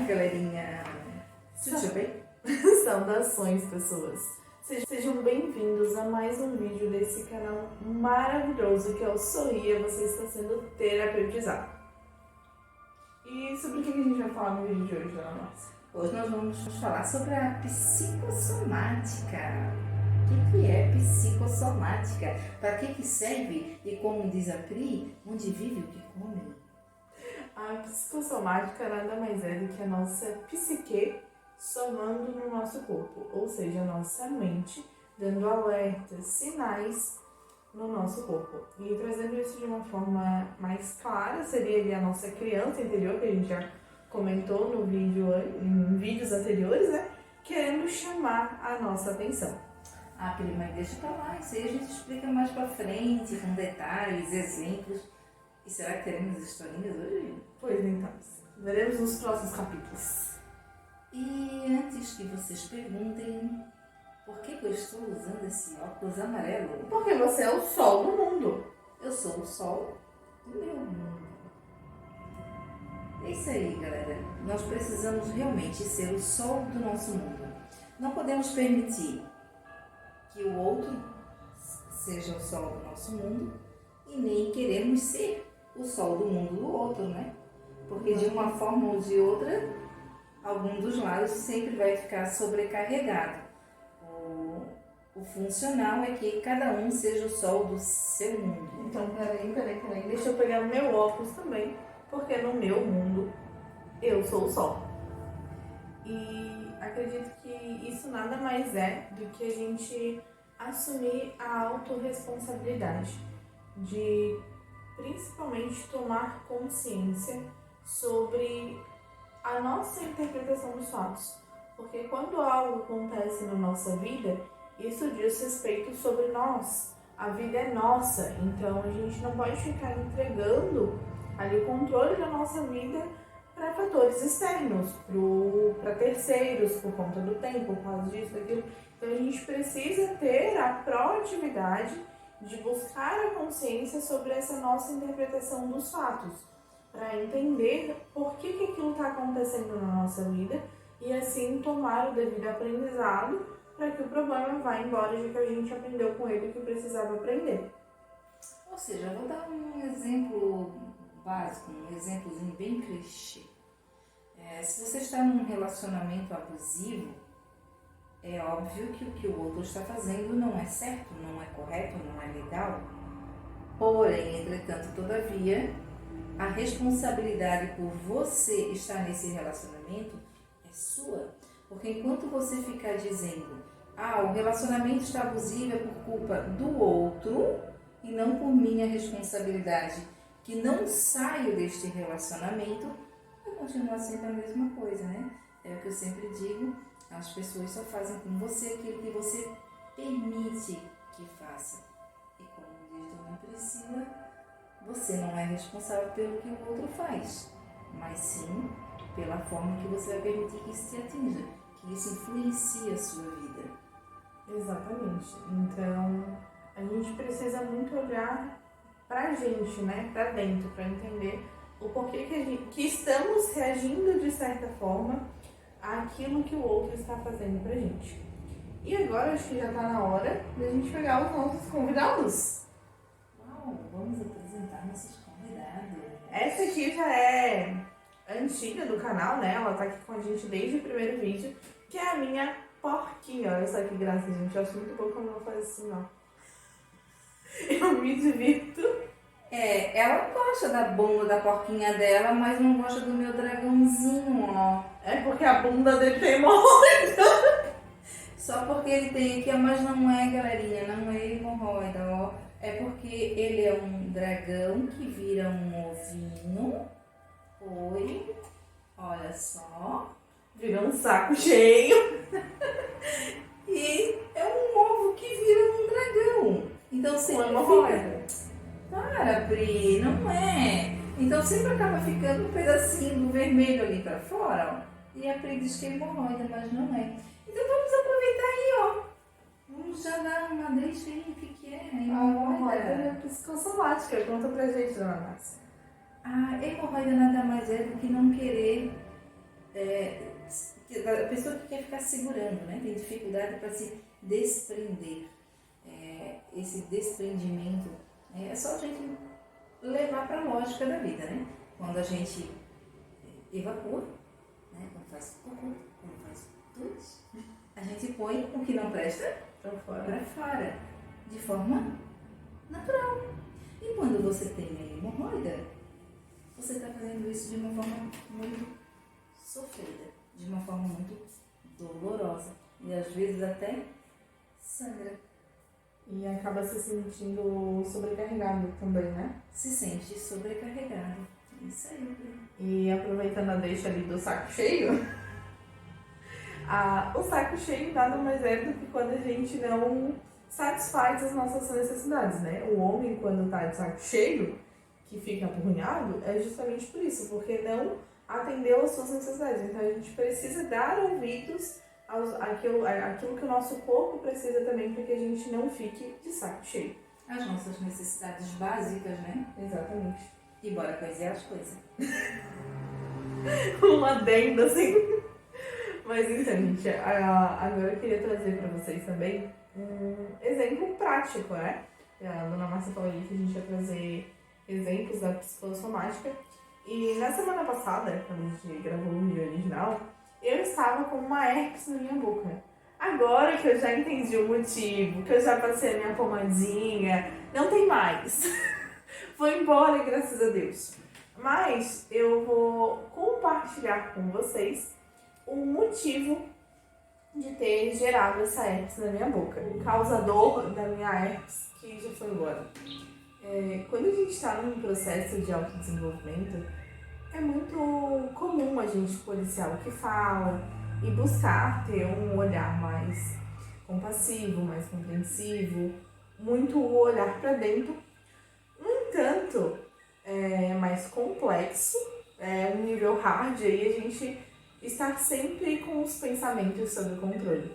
galerinha! Tudo bem? Saudações, pessoas! Sejam bem-vindos a mais um vídeo desse canal maravilhoso que é o Sorria, você está sendo terapeutizado. E sobre o que a gente vai falar no vídeo de hoje, Dona Márcia? Hoje nós vamos falar sobre a psicossomática. O que é psicossomática? Para que serve? E como diz a Pri, onde vive o que come? A psicossomática nada mais é do que a nossa psique somando no nosso corpo, ou seja, a nossa mente dando alertas, sinais no nosso corpo. E trazendo isso de uma forma mais clara, seria ali a nossa criança interior, que a gente já comentou no vídeo, em vídeos anteriores, né? Querendo chamar a nossa atenção. Ah, Pri, mas deixa pra lá, isso aí a gente explica mais pra frente, com detalhes, exemplos. E será que teremos historinhas hoje? Pois então, veremos nos próximos capítulos. E antes que vocês perguntem por que eu estou usando esse óculos amarelo, Porque você é o sol do mundo. eu sou o sol do meu mundo. É isso aí, galera. Nós precisamos realmente ser o sol do nosso mundo. Não podemos permitir que o outro seja o sol do nosso mundo e nem queremos ser o sol do mundo do outro, né? Porque de uma forma ou de outra, algum dos lados sempre vai ficar sobrecarregado. O funcional é que cada um seja o sol do seu mundo. Então, peraí, deixa eu pegar o meu óculos também, porque no meu mundo eu sou o sol. E acredito que isso nada mais é do que a gente assumir a autorresponsabilidade de principalmente tomar consciência sobre a nossa interpretação dos fatos. Porque quando algo acontece na nossa vida, isso diz respeito sobre nós. A vida é nossa, então a gente não pode ficar entregando ali o controle da nossa vida para fatores externos, para terceiros, por conta do tempo, por causa disso, daquilo. Então a gente precisa ter a proatividade de buscar a consciência sobre essa nossa interpretação dos fatos, para entender por que aquilo está acontecendo na nossa vida e assim tomar o devido aprendizado para que o problema vá embora, já que a gente aprendeu com ele o que precisava aprender. Ou seja, eu vou dar um exemplo básico, um exemplozinho bem clichê. Se você está num relacionamento abusivo, é óbvio que o que o outro está fazendo não é certo, não é correto, não é legal. Porém, entretanto, todavia, a responsabilidade por você estar nesse relacionamento é sua. Porque enquanto você ficar dizendo, o relacionamento está abusivo é por culpa do outro e não por minha responsabilidade, que não saio deste relacionamento, vai continuar sendo a mesma coisa, né? É o que eu sempre digo, as pessoas só fazem com você aquilo que você permite que faça. E como diz Dona Priscila, você não é responsável pelo que o outro faz, mas sim pela forma que você vai permitir que isso te atinja, que isso influencie a sua vida. Exatamente. Então, a gente precisa muito olhar pra gente, né? Pra dentro, pra entender o porquê que estamos reagindo de certa forma àquilo que o outro está fazendo pra gente. E agora, acho que já tá na hora da gente pegar os nossos convidados. Vamos apresentar nossos convidados. Essa aqui já é antiga do canal, né? Ela tá aqui com a gente desde o primeiro vídeo, que é a minha porquinha. Olha só que graça, gente. Eu acho muito bom quando ela faz assim, ó. Eu me divirto. Ela gosta da bunda da porquinha dela, mas não gosta do meu dragãozinho, ó. É porque a bunda dele tem hemorroida. Só porque ele tem aqui, mas não é, galerinha, não é hemorroida, ó. É porque ele é um dragão que vira um ovinho. Oi, olha só. Vira um saco cheio. E é um ovo que vira um dragão. Então sempre hemorroida. Para, Pri, não é. Então sempre acaba ficando um pedacinho do vermelho ali pra fora, ó. E a Pri diz que é hemorroida, mas não é. Então vamos aproveitar aí, ó. Vamos já dar uma deixa aí, o que é a hemorroida hemorroida? é psicossomática. Conta pra gente, Dona Márcia. A hemorroida nada mais é do que não querer a pessoa que quer ficar segurando, né? Tem dificuldade para se desprender. Esse desprendimento é só a gente levar para a lógica da vida, né? Quando a gente evacua, né? Quando faz cocô, quando faz tudo, a gente põe o que não presta para fora, de forma natural. E quando você tem a hemorroida, você está fazendo isso de uma forma muito sofrida, de uma forma muito dolorosa e às vezes até sangra. E acaba se sentindo sobrecarregado também, né? Se sente sobrecarregado. Isso aí. E aproveitando a deixa ali do saco cheio, o saco cheio nada mais é do que quando a gente não satisfaz as nossas necessidades, né? O homem, quando tá de saco cheio, que fica apurrinhado, é justamente por isso, porque não atendeu às suas necessidades. Então a gente precisa dar ouvidos àquilo que o nosso corpo precisa também, para que a gente não fique de saco cheio. As nossas necessidades básicas, né? Exatamente. E bora coisear as coisas. Um adendo, assim. Mas então, gente, agora eu queria trazer para vocês também um exemplo prático, né? A dona Márcia falou aí que a gente ia trazer exemplos da psicossomática. E na semana passada, quando a gente gravou o vídeo original, eu estava com uma herpes na minha boca. Agora que eu já entendi o motivo, que eu já passei a minha pomadinha, não tem mais. Foi embora, graças a Deus. Mas eu vou compartilhar com vocês o motivo de ter gerado essa herpes na minha boca. O causador da minha herpes, que já foi embora. Quando a gente está num processo de autodesenvolvimento, é muito comum a gente policiar o que fala e buscar ter um olhar mais compassivo, mais compreensivo, muito olhar para dentro. No entanto, é mais complexo, é um nível hard aí a gente estar sempre com os pensamentos sob o controle.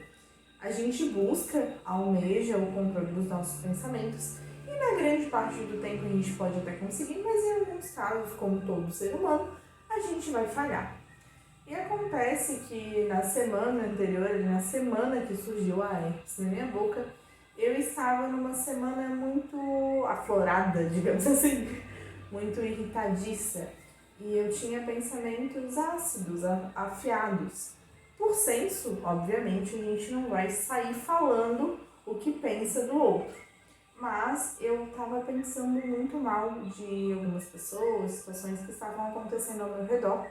A gente busca, almeja o controle dos nossos pensamentos e na grande parte do tempo a gente pode até conseguir, mas em alguns casos, como todo ser humano, a gente vai falhar. E acontece que na semana anterior, na semana que surgiu a herpes na minha boca, eu estava numa semana muito aflorada, digamos assim, muito irritadiça. E eu tinha pensamentos ácidos, afiados. Por senso, obviamente, a gente não vai sair falando o que pensa do outro. Mas eu estava pensando muito mal de algumas pessoas, situações que estavam acontecendo ao meu redor.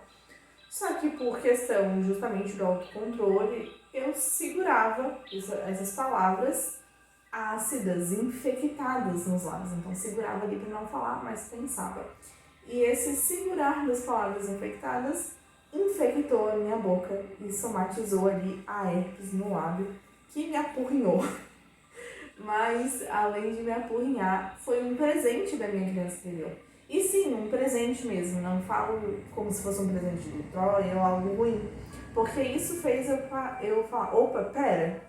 Só que por questão justamente do autocontrole, eu segurava essas palavras ácidas, infectadas nos lábios. Então segurava ali para não falar, mas pensava. E esse segurar das palavras infectadas infectou a minha boca e somatizou ali a herpes no lábio, que me apurrinhou. Mas, além de me apurrinhar, foi um presente da minha criança interior. E sim, um presente mesmo, não falo como se fosse um presente de vitória ou algo ruim, porque isso fez eu falar, opa, pera,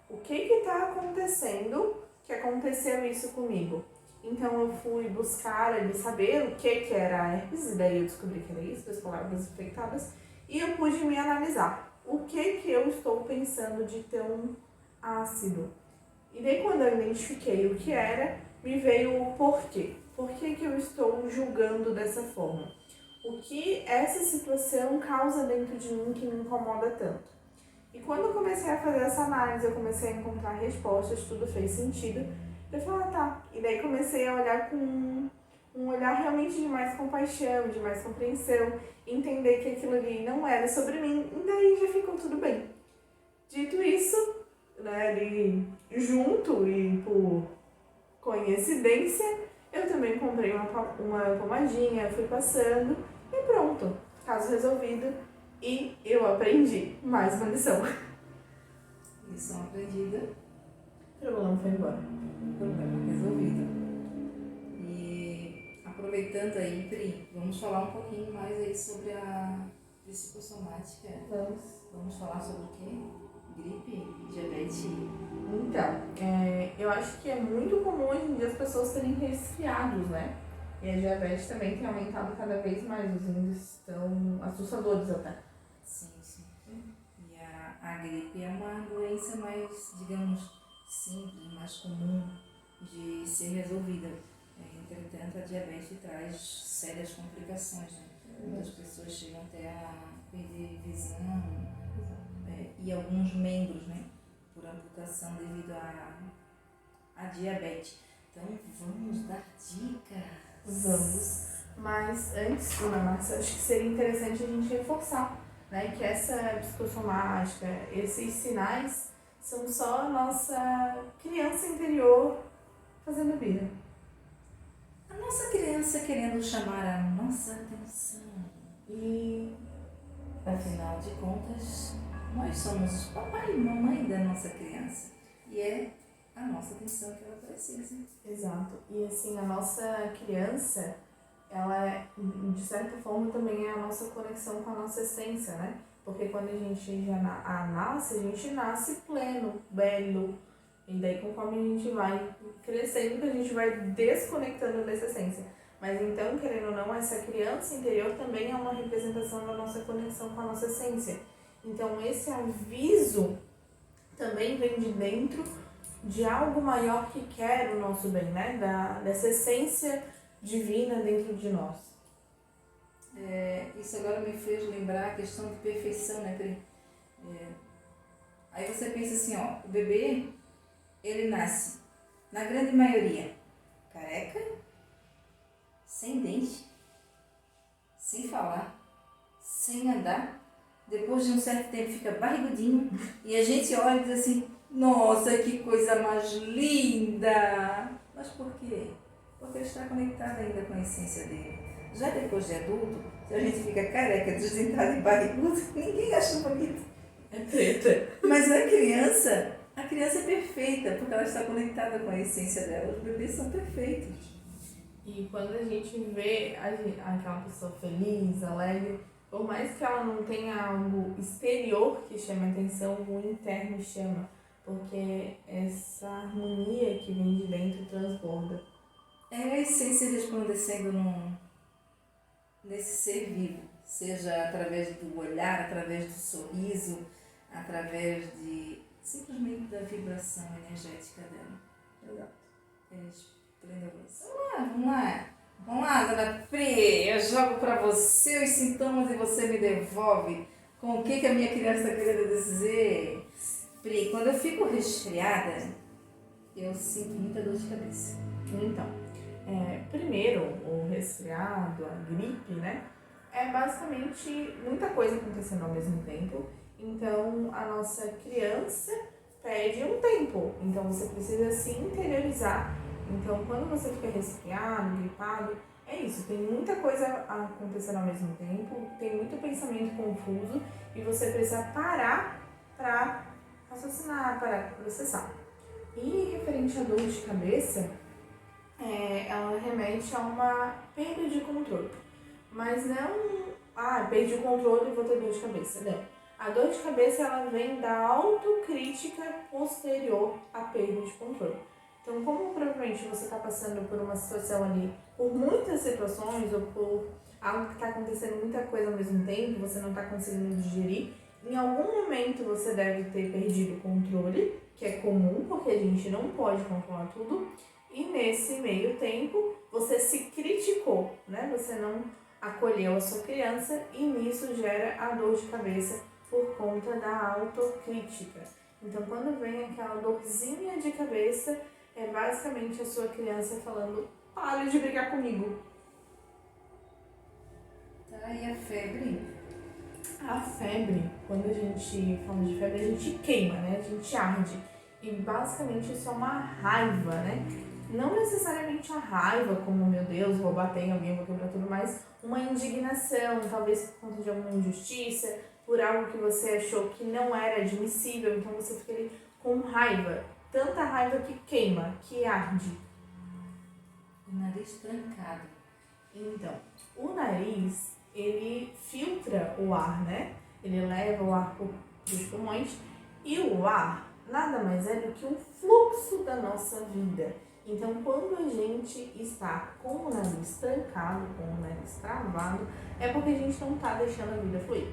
o que tá acontecendo que aconteceu isso comigo? Então eu fui buscar ali saber o que era a herpes, e daí eu descobri que era isso, das palavras infectadas, e eu pude me analisar. O que eu estou pensando de tão ácido? E daí quando eu identifiquei o que era, me veio o porquê. Por que eu estou julgando dessa forma? O que essa situação causa dentro de mim que me incomoda tanto? E quando eu comecei a fazer essa análise, eu comecei a encontrar respostas, tudo fez sentido. Eu falei, tá. E daí comecei a olhar com um olhar realmente de mais compaixão, de mais compreensão, entender que aquilo ali não era sobre mim, e daí já ficou tudo bem. Dito isso, né, ali junto e por coincidência, eu também comprei uma pomadinha, fui passando e pronto, caso resolvido. E eu aprendi mais uma lição. Lição aprendida. O problema foi embora. Problema resolvido. E aproveitando aí, Pri, vamos falar um pouquinho mais aí sobre a psicossomática. Vamos falar sobre o quê? Gripe, diabetes? Então, eu acho que é muito comum hoje em dia as pessoas terem resfriados, né? E a diabetes também tem aumentado cada vez mais, os índices estão assustadores até. Sim. E a gripe é uma doença mais, digamos, simples, mais comum de ser resolvida. Entretanto, a diabetes traz sérias complicações, né? Muitas pessoas chegam até a perder visão e alguns membros, né? Por amputação devido à diabetes. Então, vamos dar dicas. Vamos. Mas antes, dona Márcia, acho que seria interessante a gente reforçar, né, que essa psicossomática, esses sinais, são só a nossa criança interior fazendo birra. A nossa criança querendo chamar a nossa atenção. E, afinal de contas, nós somos o papai e mamãe da nossa criança. E é a nossa atenção que ela precisa. exato. E assim, a nossa criança, ela, de certa forma, também é a nossa conexão com a nossa essência, né? Porque quando a gente já nasce, a gente nasce pleno, belo. E daí, conforme a gente vai crescendo, a gente vai desconectando dessa essência. Mas então, querendo ou não, essa criança interior também é uma representação da nossa conexão com a nossa essência. Então, esse aviso também vem de dentro de algo maior que quer o nosso bem, né? Dessa essência divina dentro de nós. Isso agora me fez lembrar a questão de perfeição, né, Pri? Aí você pensa assim, ó, o bebê, ele nasce, na grande maioria, careca, sem dente, sem falar, sem andar. Depois de um certo tempo fica barrigudinho e a gente olha e diz assim, nossa, que coisa mais linda! Mas por quê? Porque ele está conectado ainda com a essência dele. Já depois de adulto, se a gente fica careca, desdentado e barrigudo, ninguém acha bonito. É treta. Mas a criança é perfeita, porque ela está conectada com a essência dela. Os bebês são perfeitos. E quando a gente vê aquela pessoa feliz, alegre, por mais que ela não tenha algo exterior que chame a atenção, o interno chama. Porque essa harmonia que vem de dentro transborda. É a essência resplandecendo nesse ser vivo, seja através do olhar, através do sorriso, através de simplesmente da vibração energética dela. Exato. É esplendoroso. Vamos lá, dona Pri, eu jogo para você os sintomas e você me devolve com o que a minha criança está querendo dizer. Pri, quando eu fico resfriada, eu sinto muita dor de cabeça. Então, primeiro, o resfriado, a gripe, né? É basicamente muita coisa acontecendo ao mesmo tempo. Então, a nossa criança pede um tempo. Então, você precisa se interiorizar. Então, quando você fica resfriado, gripado, é isso. Tem muita coisa acontecendo ao mesmo tempo. Tem muito pensamento confuso. E você precisa parar para raciocinar, para processar. E referente à dor de cabeça, ela remete a uma perda de controle. Mas não, perdi o controle e vou ter dor de cabeça. Não. A dor de cabeça, ela vem da autocrítica posterior à perda de controle. Então, como provavelmente você está passando por uma situação ali, por muitas situações, ou por algo que está acontecendo muita coisa ao mesmo tempo, você não está conseguindo digerir, em algum momento você deve ter perdido o controle, que é comum, porque a gente não pode controlar tudo, e nesse meio tempo você se criticou, né? Você não acolheu a sua criança e nisso gera a dor de cabeça por conta da autocrítica. Então, quando vem aquela dorzinha de cabeça, é basicamente a sua criança falando, para de brigar comigo. Tá, e a febre? A febre, quando a gente fala de febre, a gente queima, né? A gente arde. E basicamente isso é uma raiva, né? Não necessariamente a raiva, como, meu Deus, vou bater em alguém, vou quebrar tudo, mas uma indignação, talvez por conta de alguma injustiça, por algo que você achou que não era admissível, então você fica ali com raiva. Tanta raiva que queima, que arde. O nariz trancado. Então, o nariz, ele filtra o ar, né? Ele leva o ar dos pulmões e o ar nada mais é do que um fluxo da nossa vida. Então, quando a gente está com o nariz trancado, com o nariz travado, é porque a gente não está deixando a vida fluir.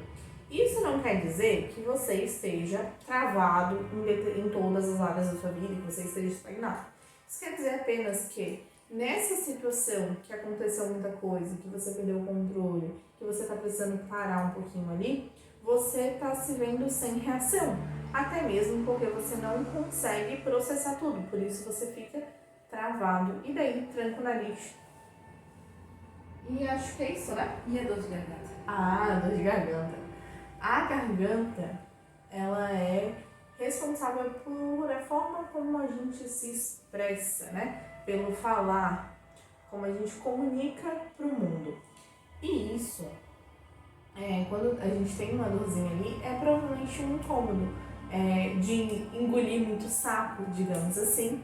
Isso não quer dizer que você esteja travado em todas as áreas da sua vida, que você esteja estagnado. Isso quer dizer apenas que nessa situação que aconteceu muita coisa, que você perdeu o controle, que você está precisando parar um pouquinho ali, você está se vendo sem reação. Até mesmo porque você não consegue processar tudo, por isso você fica travado e daí tranca o nariz. E acho que é isso, né? E a dor de garganta? Ah, dor de garganta. A garganta, ela é responsável por a forma como a gente se expressa, né? Pelo falar, como a gente comunica para o mundo. E isso, quando a gente tem uma dorzinha ali, é provavelmente um incômodo de engolir muito sapo, digamos assim.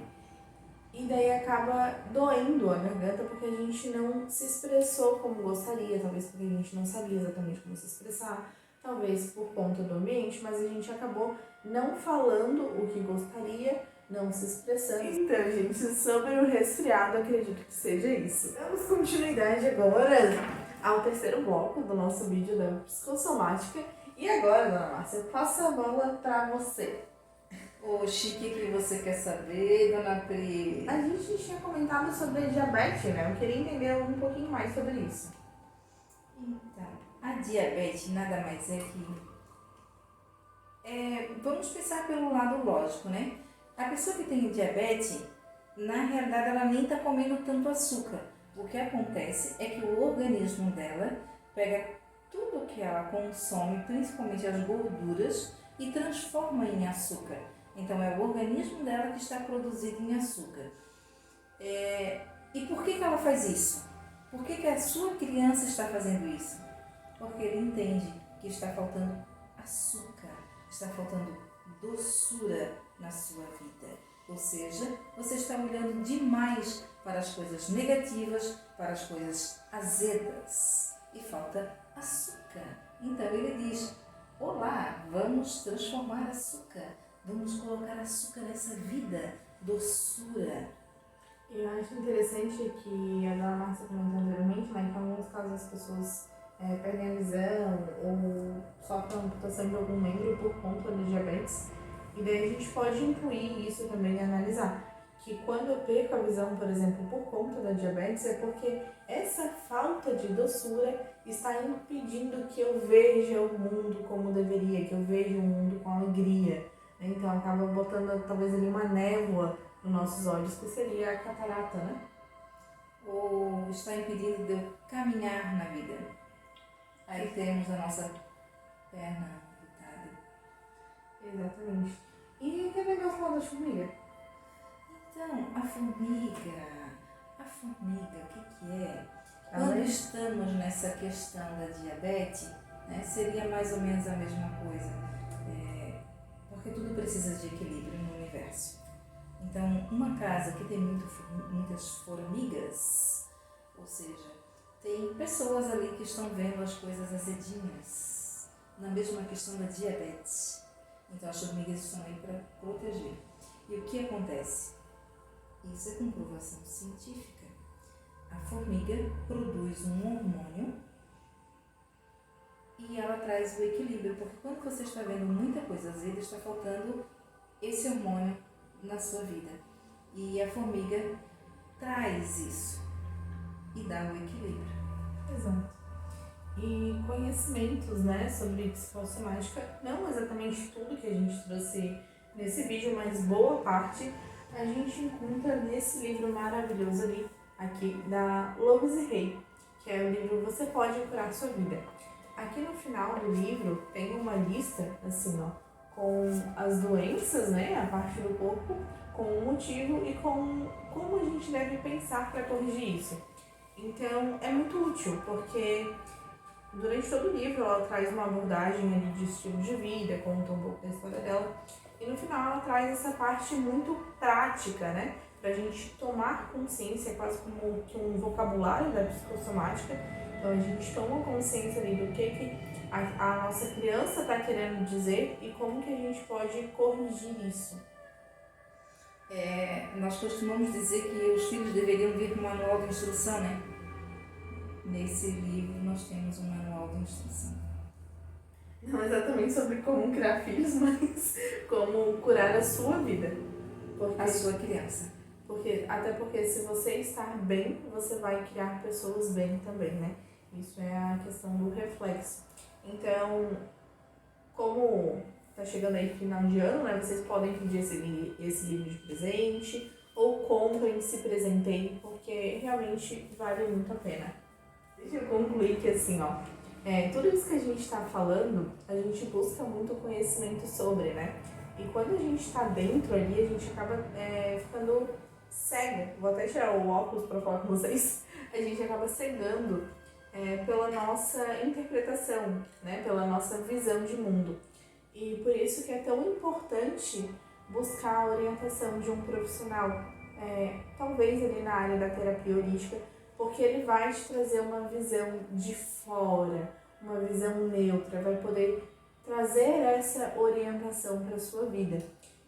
E daí acaba doendo a garganta porque a gente não se expressou como gostaria, talvez porque a gente não sabia exatamente como se expressar, talvez por conta do ambiente, mas a gente acabou não falando o que gostaria, não se expressando. Então, gente, sobre o resfriado, acredito que seja isso. Damos continuidade agora ao terceiro bloco do nosso vídeo da psicossomática. E agora, dona Márcia, eu passo a bola para você. Oxi, o que você quer saber, dona Pri? A gente tinha comentado sobre diabetes, né? Eu queria entender um pouquinho mais sobre isso. Então, a diabetes nada mais é que... vamos pensar pelo lado lógico, né? A pessoa que tem diabetes, na realidade, ela nem está comendo tanto açúcar. O que acontece é que o organismo dela pega tudo que ela consome, principalmente as gorduras, e transforma em açúcar. Então, é o organismo dela que está produzido em açúcar. E por que ela faz isso? Por que a sua criança está fazendo isso? Porque ele entende que está faltando açúcar, está faltando doçura na sua vida. Ou seja, você está olhando demais para as coisas negativas, para as coisas azedas. E falta açúcar. Então, ele diz, olá, vamos transformar açúcar. Vamos colocar açúcar nessa vida, doçura. Eu acho interessante que a dona Márcia comentou anteriormente, né, que em alguns casos as pessoas perdem a visão ou sofrem amputação de algum membro por conta do diabetes. E daí a gente pode incluir isso também e analisar. Que quando eu perco a visão, por exemplo, por conta da diabetes, é porque essa falta de doçura está impedindo que eu veja o mundo como deveria, que eu veja o mundo com alegria. Então acaba botando talvez ali uma névoa nos nossos olhos, que seria a catarata, né? Ou está impedindo de eu caminhar na vida. Aí temos a nossa perna amputada. Exatamente. E que negócio lá da formiga? Então, a formiga, o que é? Quando estamos nessa questão da diabetes, né, seria mais ou menos a mesma coisa. Porque tudo precisa de equilíbrio no universo. Então, uma casa que tem muitas formigas, ou seja, tem pessoas ali que estão vendo as coisas azedinhas, na mesma questão da diabetes. Então, as formigas estão aí para proteger. E o que acontece? Isso é comprovação científica. A formiga produz um hormônio e ela traz o equilíbrio, porque quando você está vendo muita coisa azeda, está faltando esse hormônio na sua vida. E a formiga traz isso e dá o equilíbrio. Exato. E conhecimentos, né, sobre psicossomática, não exatamente tudo que a gente trouxe nesse vídeo, mas boa parte a gente encontra nesse livro maravilhoso ali, aqui, da Louise Hay, que é o livro Você Pode Curar Sua Vida. Aqui no final do livro tem uma lista, assim, ó, com as doenças, né, a parte do corpo, com o motivo e com como a gente deve pensar para corrigir isso. Então, é muito útil, porque durante todo o livro ela traz uma abordagem ali de estilo de vida, conta um pouco da história dela, e no final ela traz essa parte muito prática, né, pra gente tomar consciência, quase como que um vocabulário da psicossomática. Então a gente toma consciência ali do que a nossa criança está querendo dizer e como que a gente pode corrigir isso. Nós costumamos dizer que os filhos deveriam vir com um manual de instrução, né? Nesse livro nós temos um manual de instrução. Não exatamente sobre como criar filhos, mas como curar a sua vida. A sua criança. Até porque se você estar bem, você vai criar pessoas bem também, né? Isso é a questão do reflexo. Então, como tá chegando aí final de ano, né? Vocês podem pedir esse livro de presente ou comprem, se presentem, porque realmente vale muito a pena. Deixa eu concluir que assim, ó, tudo isso que a gente está falando, a gente busca muito conhecimento sobre, né? E quando a gente está dentro ali, a gente acaba ficando cego. Vou até tirar o óculos para falar com vocês. A gente acaba cegando pela nossa interpretação, né? Pela nossa visão de mundo. E por isso que é tão importante buscar a orientação de um profissional, talvez ali na área da terapia holística, porque ele vai te trazer uma visão de fora, uma visão neutra, vai poder trazer essa orientação para a sua vida.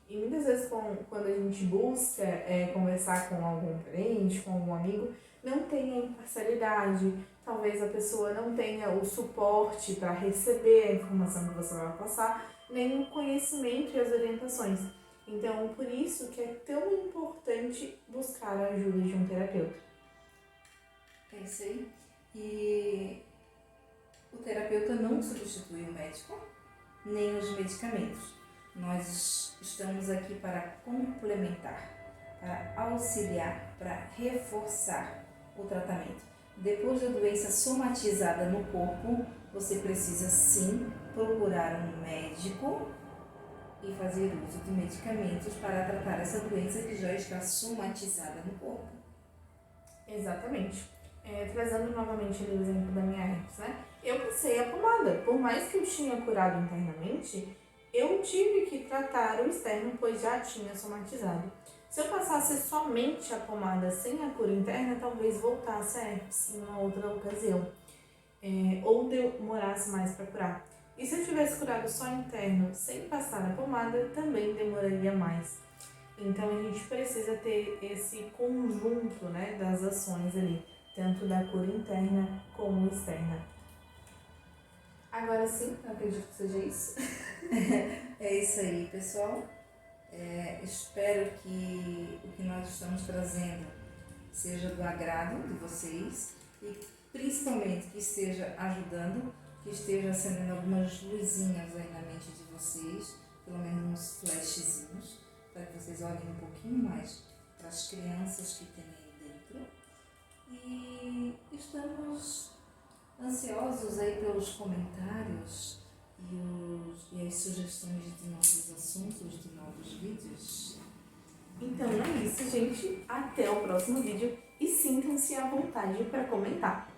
E muitas vezes quando a gente busca conversar com algum parente, com algum amigo, não tem a imparcialidade, talvez a pessoa não tenha o suporte para receber a informação que você vai passar, nem o conhecimento e as orientações. Então, por isso que é tão importante buscar a ajuda de um terapeuta. É isso aí. E o terapeuta não substitui o médico, nem os medicamentos. Nós estamos aqui para complementar, para auxiliar, para reforçar o tratamento. Depois da doença somatizada no corpo, você precisa sim procurar um médico e fazer uso de medicamentos para tratar essa doença que já está somatizada no corpo. Exatamente. Trazendo novamente o exemplo da minha herpes, né? Eu passei a pomada. Por mais que eu tinha curado internamente, eu tive que tratar o externo, pois já tinha somatizado. Se eu passasse somente a pomada sem a cura interna, talvez voltasse a herpes em uma outra ocasião. Ou demorasse mais para curar. E se eu tivesse curado só interno sem passar a pomada, também demoraria mais. Então a gente precisa ter esse conjunto, né, das ações ali, tanto da cura interna como externa. Agora sim, eu acredito que seja isso. É isso aí, pessoal. Espero que o que nós estamos trazendo seja do agrado de vocês e principalmente que esteja ajudando, que esteja acendendo algumas luzinhas aí na mente de vocês, pelo menos uns flashzinhos, para que vocês olhem um pouquinho mais para as crianças que tem aí dentro. E estamos ansiosos aí pelos comentários e as sugestões de novos assuntos, de novos vídeos. Então é isso, gente. Até o próximo vídeo e sintam-se à vontade para comentar.